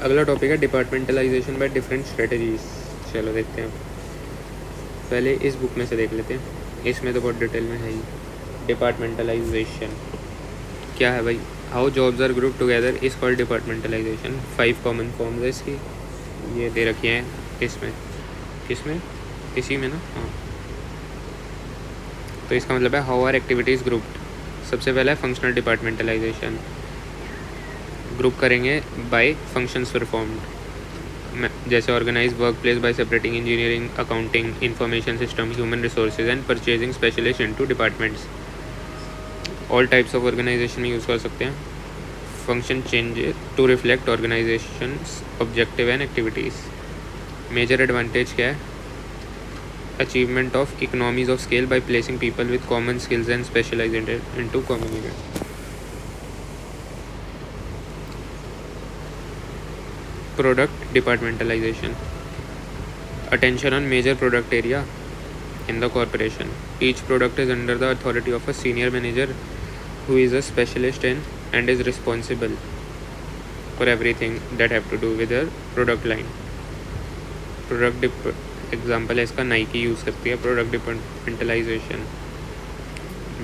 अगला टॉपिक है departmentalisation by different strategies. चलो देखते हैं, पहले इस बुक में से देख लेते हैं, इसमें तो बहुत डिटेल में है ही। डिपार्टमेंटलाइजेशन क्या है भाई? How jobs are group together is called departmentalization. 5 common forms है इसकी, ये दे रखी हैं इसमें, किसमें, इसी में ना, हाँ। तो इसका मतलब है हाउ आर एक्टिविटीज़ ग्रुप्ड। सबसे पहला है फंक्शनल डिपार्टमेंटलाइजेशन, ग्रुप करेंगे बाय फंक्शंस परफॉर्म्ड, जैसे organize work place by separating engineering, accounting, information system, human resources and purchasing specialist into departments. All types of organization में यूज़ कर सकते हैं। Function change to reflect organization objective and activities. Major advantage क्या है? Achievement of economies of scale by placing people with common skills and specialized into common event. Product departmentalization. Attention on major product area in the corporation. Each product is under the authority of a senior manager who is a specialist in and is responsible for everything that have to do with their product line. Example है इसका, Nike use करती है product departmentalisation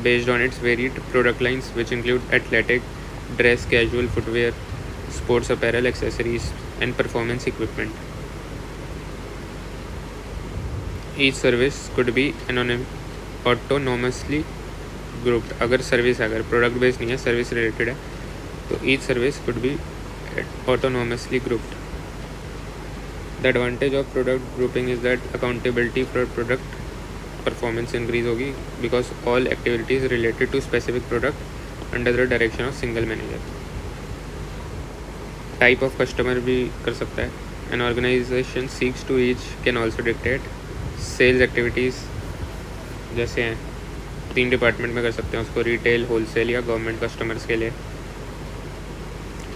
based on its varied product lines which include athletic, dress, casual footwear, sports apparel, accessories and performance equipment. Each service could be autonomously grouped. अगर service, अगर product based नहीं है, service related है, तो each service could be autonomously grouped. The advantage of product grouping is that accountability for product performance increase होगी because all activities related to specific product under the direction of single manager. Type of customer भी कर सकता है. An organization seeks to reach can also dictate sales activities, जैसे हैं 3 department में कर सकते हैं उसको, रिटेल, होलसेल या गवर्नमेंट कस्टमर्स के लिए.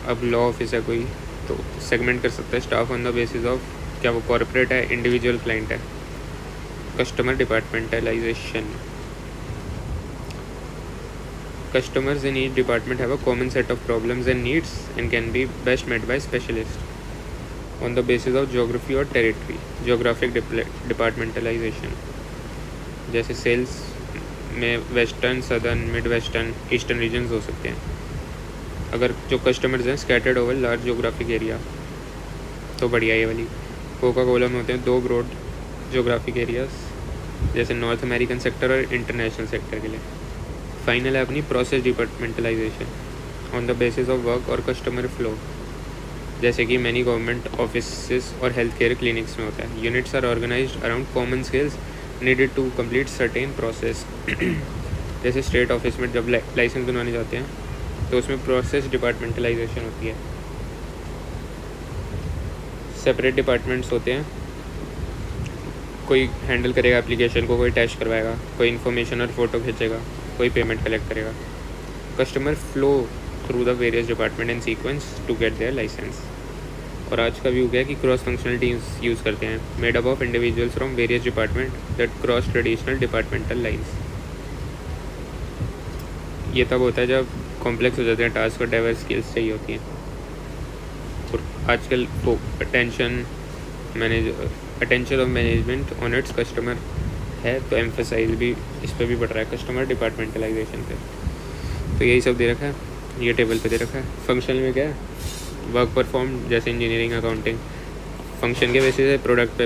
अब लॉ ऑफिस है कोई, तो सेगमेंट कर सकता है staff on the basis of क्या वो कॉर्पोरेट है, इंडिविजुअल क्लाइंट है. Customer departmentalisation. Customers in each department have a common set of problems and needs and can be best met by specialists on the basis of geography or territory. Geographic departmentalization, जैसे sales में western, southern, mid western, eastern regions हो सकते हैं. अगर जो customers हैं scattered over large geographic area, तो बढ़िया ये वाली. कोका कोला में होते हैं 2 ब्रॉड जोग्राफिक एरियाज, जैसे नॉर्थ अमेरिकन सेक्टर और इंटरनेशनल सेक्टर के लिए. फाइनल है अपनी process departmentalization on the basis of work और कस्टमर फ्लो, जैसे कि मैनी गवर्नमेंट ऑफिस और हेल्थ केयर क्लिनिक्स में होता है. Units are organized around common skills needed to complete certain process. जैसे स्टेट ऑफिस में जब लाइसेंस बनवाने जाते हैं तो उसमें प्रोसेस डिपार्टमेंटलाइजेशन होती है. सेपरेट डिपार्टमेंट्स होते हैं, कोई हैंडल करेगा एप्लीकेशन को, कोई टेस्ट करवाएगा, कोई इन्फॉर्मेशन और फोटो खींचेगा, कोई पेमेंट कलेक्ट करेगा. Customer flow through the various department and sequence to get their licence. और आज का व्यू क्या है कि क्रॉस फंक्शनल टीम्स यूज़ करते हैं, made up of individuals from various department that cross traditional departmental lines. ये तब होता है जब कॉम्प्लेक्स हो जाते हैं टास्क और डाइवर्स स्किल्स चाहिए होती हैं. और आजकल attention of management on its customer है, तो एम्फेसाइज भी इस पर भी बढ़ रहा है कस्टमर डिपार्टमेंटलाइजेशन पे. तो यही सब दे रखा है, ये टेबल पे दे रखा है. फंक्शनल में क्या है? वर्क परफॉर्म, जैसे इंजीनियरिंग, अकाउंटिंग. फंक्शन के बेसिस है प्रोडक्ट पे,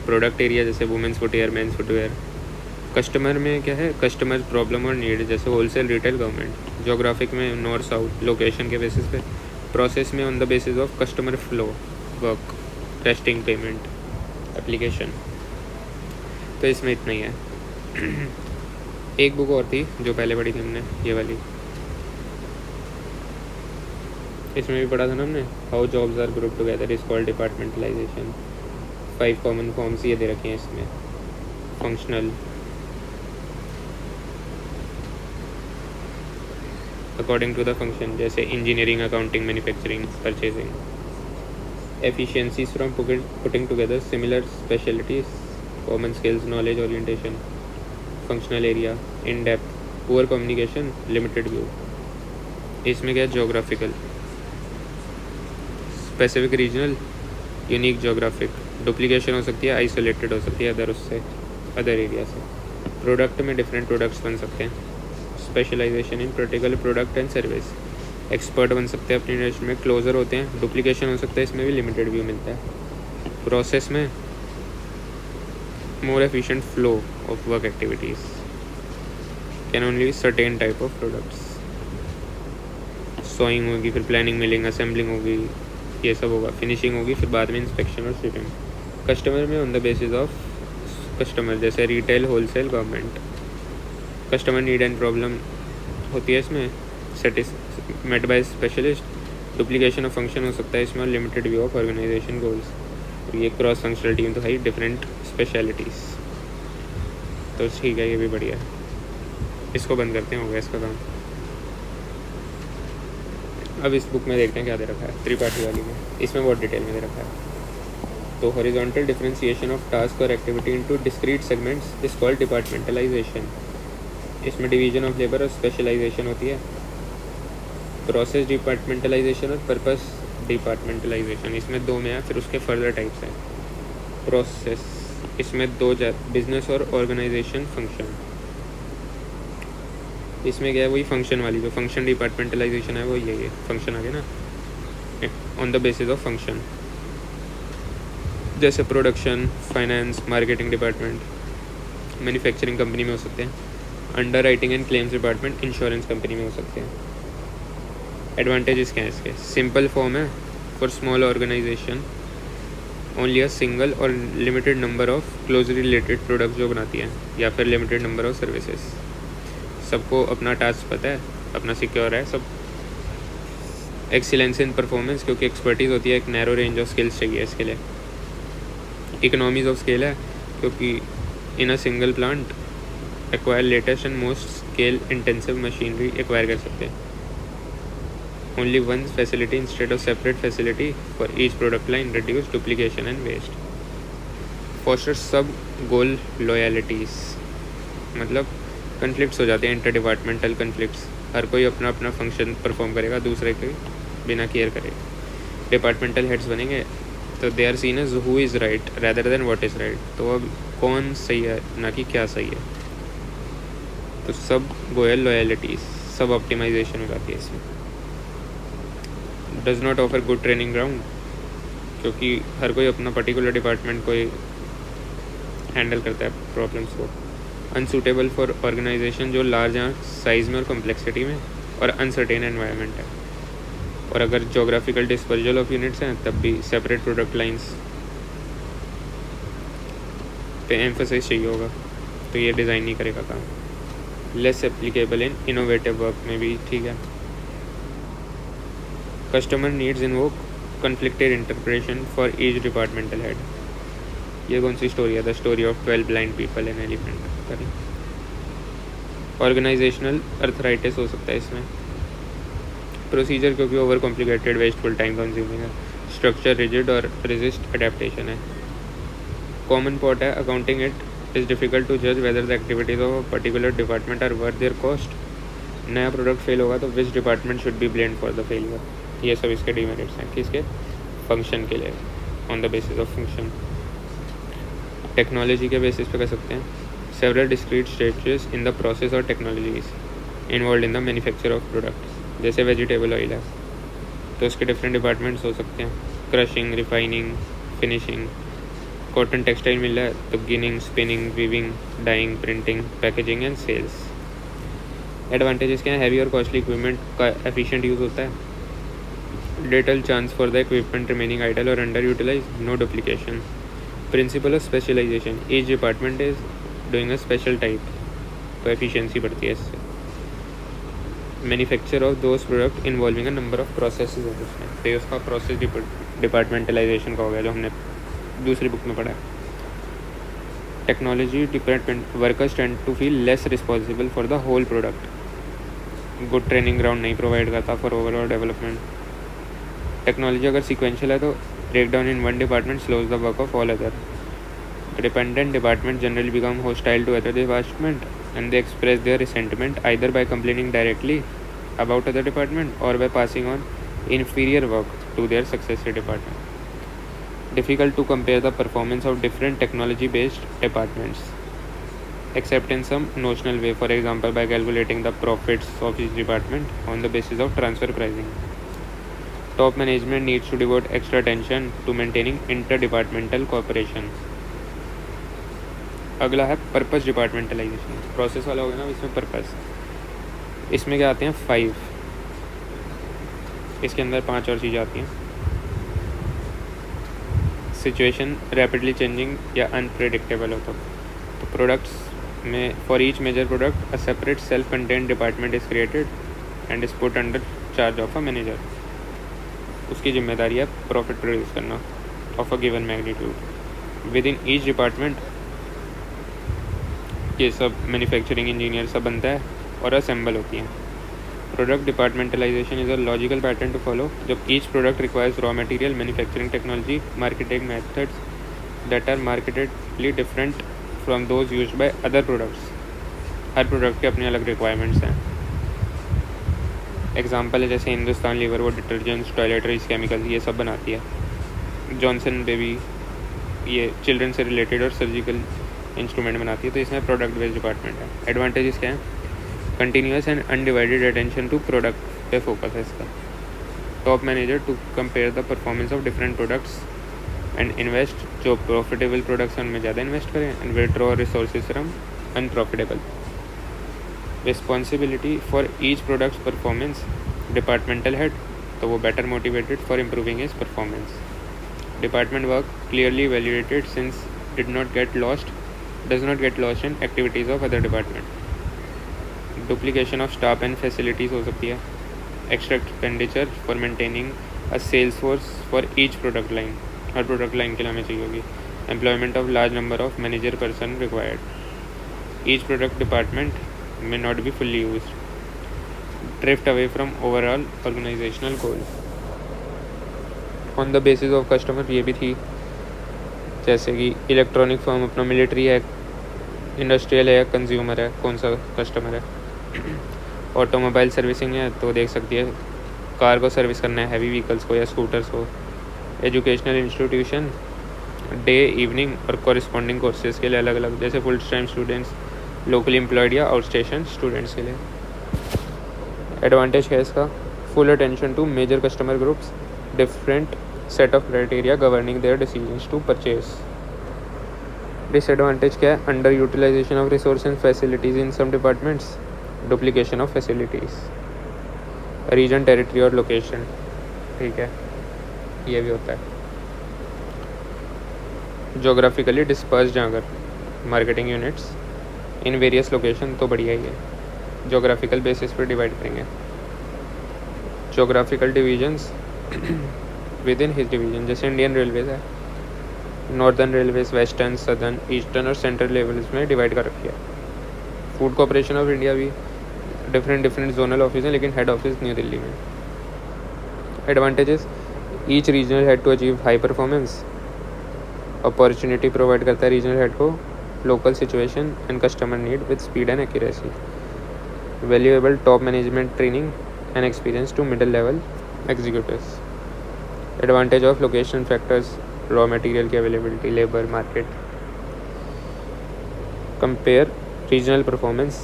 प्रोडक्ट एरिया जैसे women's footwear, men's footwear. Customer में क्या है? कस्टमर प्रॉब्लम और नीड, जैसे होलसेल, रिटेल, गवर्नमेंट. जोग्राफिक में नॉर्थ साउथ, लोकेशन के बेसिस पे. प्रोसेस में on the basis of customer flow, work, testing, payment, application. तो इसमें इतना ही है. एक बुक और थी जो पहले पढ़ी थी हमने, ये वाली, इसमें भी पढ़ा था ना हमने, how jobs are group together is called departmentalization. 5 common forms ये दे रखे हैं इसमें. Functional, according to the function, जैसे engineering, accounting, manufacturing, purchasing. Efficiencies from putting together similar specialties, common skills, knowledge orientation. Functional area, in depth, poor communication, limited view. इसमें क्या है? Geographical, specific regional, unique geographic. Duplication हो सकती है, isolated हो सकती है अदर एरिया से। प्रोडक्ट में डिफरेंट प्रोडक्ट्स बन सकते हैं। Specialization in particular product and service, expert बन सकते हैं अपनी इंडस्ट्री में। क्लोजर होते हैं, डुप्लीकेशन हो सकता है, इसमें भी लिमिटेड व्यू मिलता है। प्रोसेस में more efficient flow of work activities, can only certain type of products। Sawing होगी, फिर प्लानिंग, मिलिंग, असेंबलिंग होगी, ये सब होगा। फिनिशिंग होगी, फिर बाद में इंस्पेक्शन और शिपिंग। कस्टमर में on the basis of customer, जैसे retail, wholesale, government. Customer need and problem होती है इसमें, met by specialist. Duplication of function हो सकता है इसमें, और limited view of organization goals. ये क्रॉस फंक्शनल टीम तो है, डिफरेंट स्पेशलिटीज़। तो ठीक है, ये भी बढ़िया है। इसको बंद करते हैं, हो गया इसका काम। अब इस बुक में देखते हैं क्या दे रखा है, त्रिपाठी वाली में। इसमें बहुत डिटेल में दे रखा है। तो हॉरिजॉन्टल डिफरेंशिएशन ऑफ टास्क और activity into discrete segments is called departmentalisation. इसमें डिवीजन ऑफ लेबर और स्पेशलाइजेशन होती है। प्रोसेस डिपार्टमेंटलाइजेशन और पर्पस डिपार्टमेंटलाइजेशन, इसमें दो में है, फिर उसके फर्दर टाइप्स हैं। प्रोसेस, इसमें दो बिजनेस और ऑर्गेनाइजेशन फंक्शन। इसमें क्या है, वही फंक्शन वाली, जो फंक्शन डिपार्टमेंटलाइजेशन है वो ये फंक्शन आ गया ना, on the basis of function. जैसे production, finance, marketing department manufacturing company में हो सकते हैं। Underwriting and claims department insurance company में हो सकते हैं। एडवांटेजेस क्या है इसके? सिंपल फॉर्म है for small organization, only a single और limited number of closely related products जो बनाती हैं, या फिर लिमिटेड नंबर ऑफ सर्विसेज। सबको अपना टास्क पता है, अपना सिक्योर है सब। एक्सीलेंस इन परफॉर्मेंस, क्योंकि एक्सपर्टीज़ होती है, एक नैरो रेंज ऑफ स्किल्स चाहिए इसके लिए। इकोनॉमीज ऑफ स्केल है, क्योंकि in a single plant acquire latest and most scale intensive machinery acquire कर सकते हैं। Only one facility instead of separate facility for each product line, reduce duplication and waste. Foster sub goal लॉयलिटीज़, मतलब conflicts हो जाते हैं, inter departmental conflicts. हर कोई अपना अपना फंक्शन परफॉर्म करेगा, दूसरे के बिना केयर करे। डिपार्टमेंटल हेड्स बनेंगे तो they are seen as who is right rather than what is right. तो अब कौन सही है ना कि क्या सही है। तो सब गोयल लॉयलिटीज़, सब ऑप्टिमाइजेशन हो जाती है इसमें। Does not offer good training ground, क्योंकि हर कोई अपना पर्टिकुलर डिपार्टमेंट को हैंडल करता है प्रॉब्लम्स को। अनसूटेबल फॉर ऑर्गेनाइजेशन जो लार्ज हैं साइज़ में और कॉम्प्लेक्सिटी में, और अनसर्टेन एनवायरनमेंट है। और अगर जोग्राफिकल डिस्पर्जल ऑफ यूनिट्स हैं तब भी सेपरेट प्रोडक्ट लाइंस पे एम्फोसिस चाहिए होगा, तो ये डिज़ाइन नहीं करेगा काम। Less applicable in innovative work में भी ठीक है। Customer needs invoke conflicted interpretation for each departmental head. ये कौन सी स्टोरी है? The story of 12 blind people and elephant. Organizational arthritis हो सकता है इसमें। प्रोसीजर क्योंकि over complicated, wasteful, time consuming है। स्ट्रक्चर रिजिड और रेजिस्ट अडेप्टेशन है। कॉमन पॉट है, accounting it is difficult to जज whether the activities of a particular department are worth their cost. नया प्रोडक्ट फेल होगा तो which department should be blamed for the failure. ये सब इसके डिमेरिट्स हैं, किसके? फंक्शन के लिए, on the basis of function. Technology के बेसिस पे कर सकते हैं। Several discrete stages in the process और technologies involve in the manufacture of product. जैसे वेजिटेबल ऑयल है तो उसके डिफरेंट डिपार्टमेंट्स हो सकते हैं, crushing, refining, finishing. Cotton textile mill रहा है तो ginning, spinning, weaving, dyeing, printing, packaging and sales. Advantages क्या है? हैवी और कॉस्टली इक्विपमेंट का एफिशिएंट यूज़ होता है। Little chance for the equipment remaining idle और under utilise, no duplication. Principle of specialisation, each department is doing a special type, तो efficiency बढ़ती है इससे। Manufacture of those product involving a number of processes है उसमें, तो उसका process departmentalisation का हो गया जो हमने दूसरी बुक में पढ़ा है। Technology department workers tend to feel less responsible for the whole product. Good training ground नहीं प्रोवाइड करता फॉर ओवरऑल डेवलपमेंट। टेक्नोलॉजी अगर सिक्वेंशियल है तो break down in one department slows the work of all other. Dependent department generally become hostile to other department and they express their resentment either by complaining directly about other department or by passing on inferior work to their successor department. Difficult to compare the performance of different technology-based departments, except in some notional way, for example by calculating the profits of each department on the basis of transfer pricing. Top management needs to devote extra attention to maintaining interdepartmental cooperation. अगला है purpose departmentalisation. Process वाला होगा ना, इसमें purpose. इसमें क्या आते हैं 5. इसके अंदर 5 और चीज़ें आती हैं. सिचुएशन रैपिडली चेंजिंग या अनप्रेडिक्टेबल हो तो प्रोडक्ट्स में for each major product a separate self content department is created and is put under charge of a manager. उसकी जिम्मेदारी है प्रॉफिट प्रोड्यूस करना of a given magnitude. Within each department ये सब manufacturing engineer सब बनता है और असेंबल होती हैं. Product departmentalisation is a logical pattern to follow. जब each product requires raw material, manufacturing technology, marketing methods that are markedly different from those used by other products. हर प्रोडक्ट के अपने अलग रिक्वायरमेंट्स हैं. एग्जाम्पल है जैसे हिंदुस्तान लीवर वो डिटर्जेंट्स, टॉयलेटरीज, केमिकल ये सब बनाती है. जॉनसन बेबी ये चिल्ड्रन से रिलेटेड और सर्जिकल इंस्ट्रूमेंट बनाती है. तो इसमें प्रोडक्ट बेस्ड डिपार्टमेंट है. एडवांटेजेस क्या हैं? Continuous and undivided attention to product पे फोकस है इसका. Top manager to compare the performance of different products and invest. जो प्रॉफिटेबल प्रोडक्ट्स हैं उनमें ज़्यादा इन्वेस्ट करें and withdraw resources from unprofitable. Responsibility for each products performance. Departmental head तो वो better motivated for improving his performance. Department work clearly evaluated since does not get lost in activities of other department. Duplication of staff and facilities हो सकती है. Extra expenditure for maintaining a sales force for each product line. हर product line के लिए हमें चाहिए होगी. Employment of large number of manager person required. Each product department may not be fully used. Drift away from overall organizational goal. On the basis of customer ये भी थी, जैसे कि इलेक्ट्रॉनिक फर्म अपना मिलिट्री है, इंडस्ट्रियल है, consumer है, कौन सा कस्टमर है. ऑटोमोबाइल सर्विसिंग है तो देख सकती है कार को सर्विस करना है, हैवी व्हीकल्स को या स्कूटर्स को. एजुकेशनल इंस्टीट्यूशन डे, इवनिंग और कॉरेस्पॉन्डिंग कोर्सेज के लिए अलग अलग, जैसे full time students, locally employed या आउट स्टेशन स्टूडेंट्स के लिए. एडवांटेज है इसका full attention to major customer groups, different set of criteria governing their decisions to purchase. Disadvantage क्या है? Under utilization of resource and facilities in some departments, duplication of facilities. Region, territory और location, ठीक है, ये भी होता है. Geographically dispersed अगर marketing units in various location तो बढ़िया ही है. जोग्राफिकल बेसिस पर डिवाइड करेंगे. Geographical divisions within his division, जैसे इंडियन रेलवेज है, northern railways western, southern, eastern और सेंट्रल लेवल्स में डिवाइड कर रखी है. फूड कॉर्पोरेशन ऑफ इंडिया भी डिफरेंट जोनल ऑफिस हैं, लेकिन हेड ऑफिस न्यू दिल्ली में. Advantages, each regional head to achieve high performance. Opportunity provide करता है रीजनल हेड को local situation and customer need with speed and accuracy. Valuable top management training and experience to middle level executives. Advantage of location factors, raw material की availability, labour market. Compare regional performance,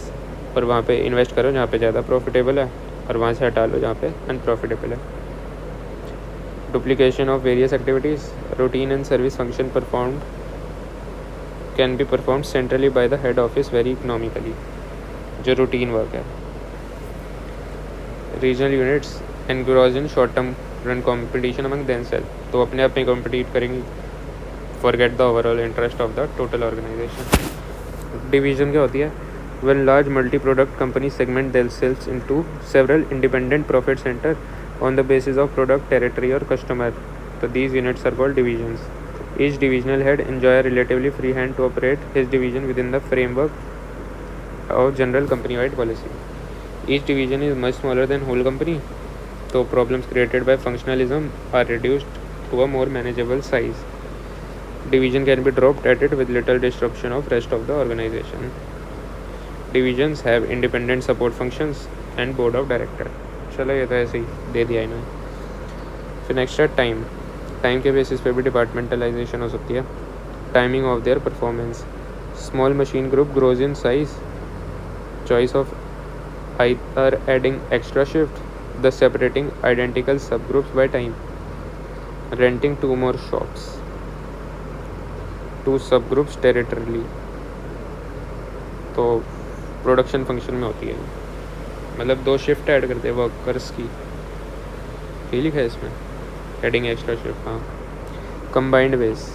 और वहाँ पे invest करो जहाँ पे ज़्यादा profitable है और वहाँ से हटा लो जहाँ पे अनप्रॉफिटेबल है. Duplication of various activities, routine and service function performed can be performed centrally by the head office very economically, जो रूटीन वर्क है. Regional units engross in short term run competition among themself, तो अपने आप में compete करेंगी, forget the overall interest of the total organisation. Division क्या होती है? When large multi-product companies segment themselves into several independent profit center on the basis of product, territory or customer, so these units are called divisions. Each divisional head enjoy a relatively free hand to operate his division within the framework of general company-wide policy. Each division is much smaller than whole company, so problems created by functionalism are reduced to a more manageable size. Division can be dropped at it with little disruption of rest of the organization. Divisions have independent support functions and board of director. चलो ये तो ऐसे ही दे दिया इन्होंने. फिर next है time. Time के basis पे भी डिपार्टमेंटलाइजेशन हो सकती है. Timing of their performance. Small machine group grows in size. Choice of either adding extra shift, thus separating identical subgroups by time. Renting 2 more shops, 2 subgroups territorially. तो production function में होती है, मतलब 2 शिफ्ट ऐड करते हैं workers की. ये लिखा है इसमें एडिंग एक्स्ट्रा शिफ्ट. हाँ. Combined base.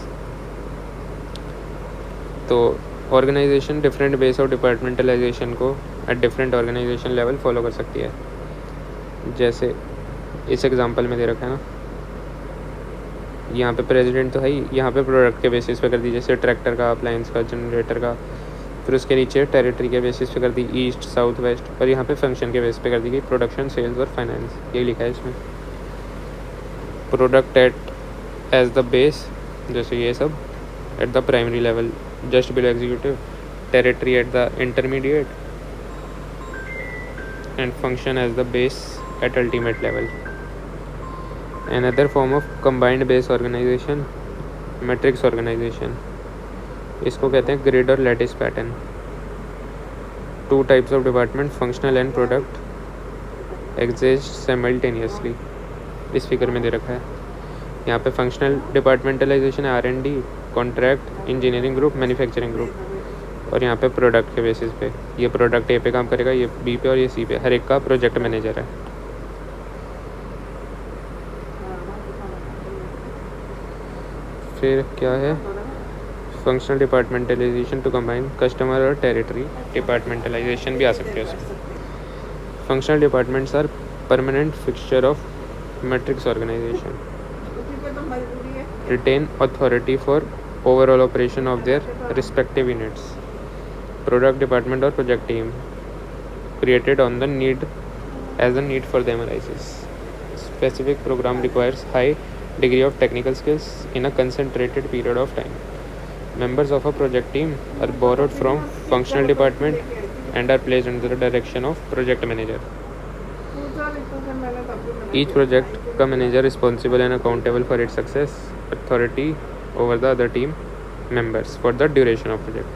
तो organisation different base of departmentalisation को at different organisation level follow कर सकती है. जैसे इस एग्जांपल में दे रखा है ना, यहाँ पे प्रेसिडेंट तो है ही, यहाँ पे प्रोडक्ट के बेसिस पे कर दी, जैसे ट्रैक्टर का, अप्लायंस का, जनरेटर का. फिर उसके नीचे टेरिटरी के बेसिस पे कर दी, ईस्ट, साउथ, वेस्ट. और यहाँ पे फंक्शन के बेस पे कर दी गई, प्रोडक्शन, सेल्स और फाइनेंस. ये लिखा है इसमें. Product at as the base, जैसे ये सब at the primary level just below executive. Territory at the intermediate, and function as the base at ultimate level. Another form of combined base organization, matrix organization. इसको कहते हैं grid और lattice pattern. 2 types of department, functional and product, exist simultaneously. इस figure में दे रखा है. यहाँ पे फंक्शनल डिपार्टमेंटलाइजेशन है R&D, contract, engineering group, manufacturing group. और यहाँ पे प्रोडक्ट के बेसिस पे, ये प्रोडक्ट ए पे काम करेगा, ये बी पे और ये सी पे. हर एक का प्रोजेक्ट मैनेजर है. फिर क्या है, functional departmentalization to combine customer और टेरिटरी डिपार्टमेंटलाइजेशन भी आ सकते हैं उसमें. Functional departments are permanent fixture of matrix organization. retain authority for overall operation of their respective units. Product department or project team created on the need as the need for them arises. Specific program requires high degree of technical skills in a concentrated period of time. Members of a project team are borrowed from functional department and are placed under the direction of project manager. Each project का manager responsible and accountable for its success, authority over the other team members for the duration of project.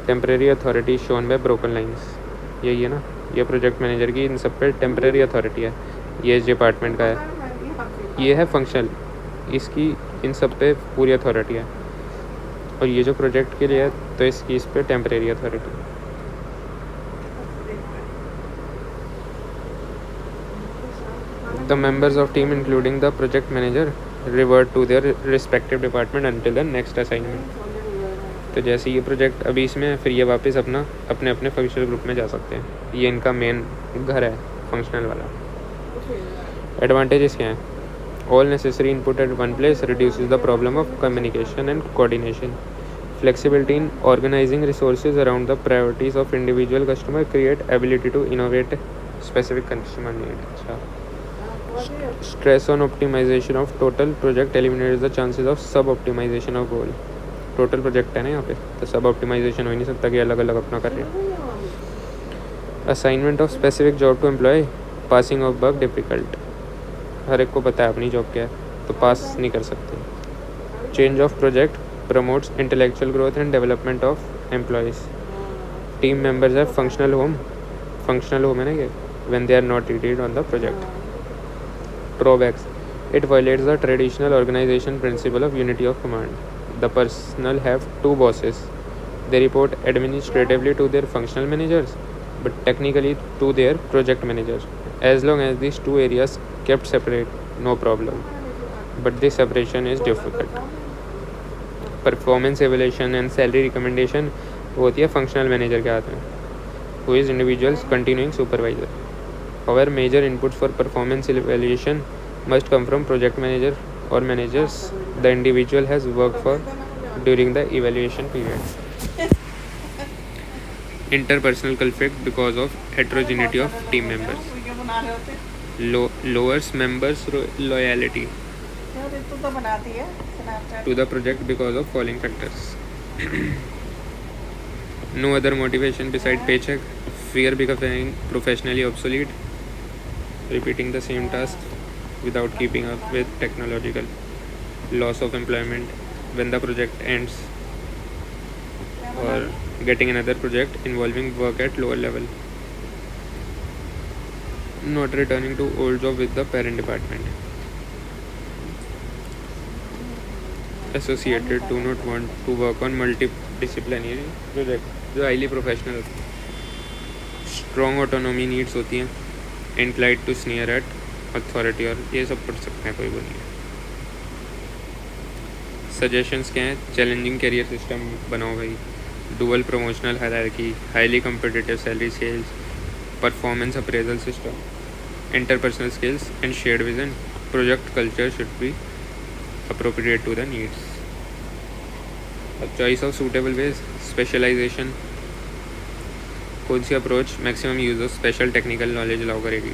Temporary authority shown by broken lines. यही है ना, ये project manager की इन सब पे temporary authority है. ये इस डिपार्टमेंट का है, ये है फंक्शनल, इसकी इन सब पे पूरी अथॉरिटी है. और ये जो प्रोजेक्ट के लिए है तो इसकी इस पे temporary authority. The members of team including the project manager revert to their respective department until the next assignment. तो जैसे ये प्रोजेक्ट अभी इसमें है, फिर ये वापस अपने अपने फंक्शनल ग्रुप में जा सकते हैं. ये इनका मेन घर है फंक्शनल वाला. एडवांटेजेस क्या हैं? All necessary input at one place reduces the problem of communication and coordination. Flexibility in organizing resources around the priorities of individual customer create ability to innovate specific consumer need. अच्छा. Stress on optimization of total project eliminates the chances of sub-optimization of goal. Total project है ना यहाँ पे, तो सब optimisation हो ही नहीं सकता कि अलग अलग अपना कर रहे हैं. Assignment of specific job to employ, passing of buck difficult. हर एक को पता है अपनी जॉब क्या है, तो पास नहीं कर सकते. Change of project promotes intellectual growth and development of employees. Team members have functional home है ना ये, when they are not needed on the project. Drawbacks: it violates the traditional organization principle of unity of command. The personnel have 2 bosses. They report administratively to their functional managers, but technically to their project managers. As long as these 2 areas kept separate, no problem. But this separation is difficult. Performance evaluation and salary recommendation होती है functional manager के हाथ में, who is individual's continuing supervisor. However, major inputs for performance evaluation must come from project manager or managers the individual has worked for during the evaluation period. Interpersonal conflict because of heterogeneity of team members. Lowers members' loyalty to the project because of following factors. No other motivation beside paycheck. Fear becoming professionally obsolete. Repeating the same task. without keeping up with technological, loss of employment when the project ends, or getting another project involving work at lower level, not returning to old job with the parent department. Associated do not want to work on multidisciplinary project जो highly professional होती हैं. Strong autonomy needs होती हैं, inclined to sneer at authority, और ये सब पढ़ सकते हैं, कोई वो नहीं है. सजेशंस क्या हैं? चैलेंजिंग करियर सिस्टम बनाओ भाई, dual promotional hierarchy, highly competitive salary scales, performance appraisal system, interpersonal skills and shared vision. Project culture should be appropriate to the needs. A choice of suitable ways. Specialization, कौन सी approach maximum use of special technical knowledge allow करेगी.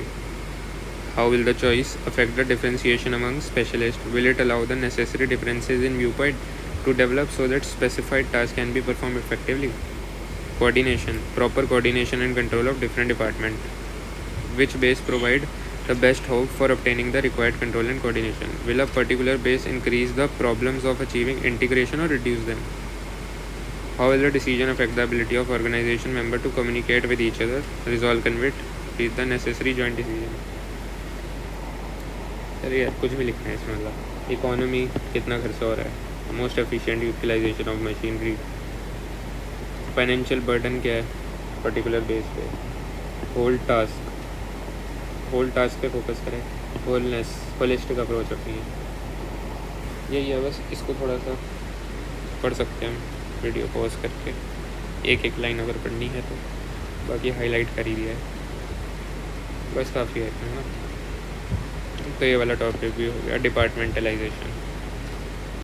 How will the choice affect the differentiation among specialist. Will it allow the necessary differences in view point to develop so that specified task can be perform effectively. Coordination, proper coordination and control of different department. Which base provide the best hope for obtaining the required control and coordination? Will a particular base increase the problems of achieving integration or reduce them? How will the decision affect the ability of organization member to communicate with each other, resolve conflict, reach the necessary joint decision? अरे यार कुछ भी लिखना है इसमें. मतलब economy कितना खर्चा हो रहा है, most efficient utilization of machinery, financial burden क्या है पर्टिकुलर बेस पे, होल टास्क पे फोकस करें, होलिस्टिक अप्रोच रखनी है. यही है बस. इसको थोड़ा सा पढ़ सकते हैं हम वीडियो पॉज करके, एक एक लाइन अगर पढ़नी है तो. बाकी हाईलाइट कर ही दिया है, बस काफ़ी है ना. तो ये वाला टॉपिक भी हो गया, डिपार्टमेंटलाइजेशन.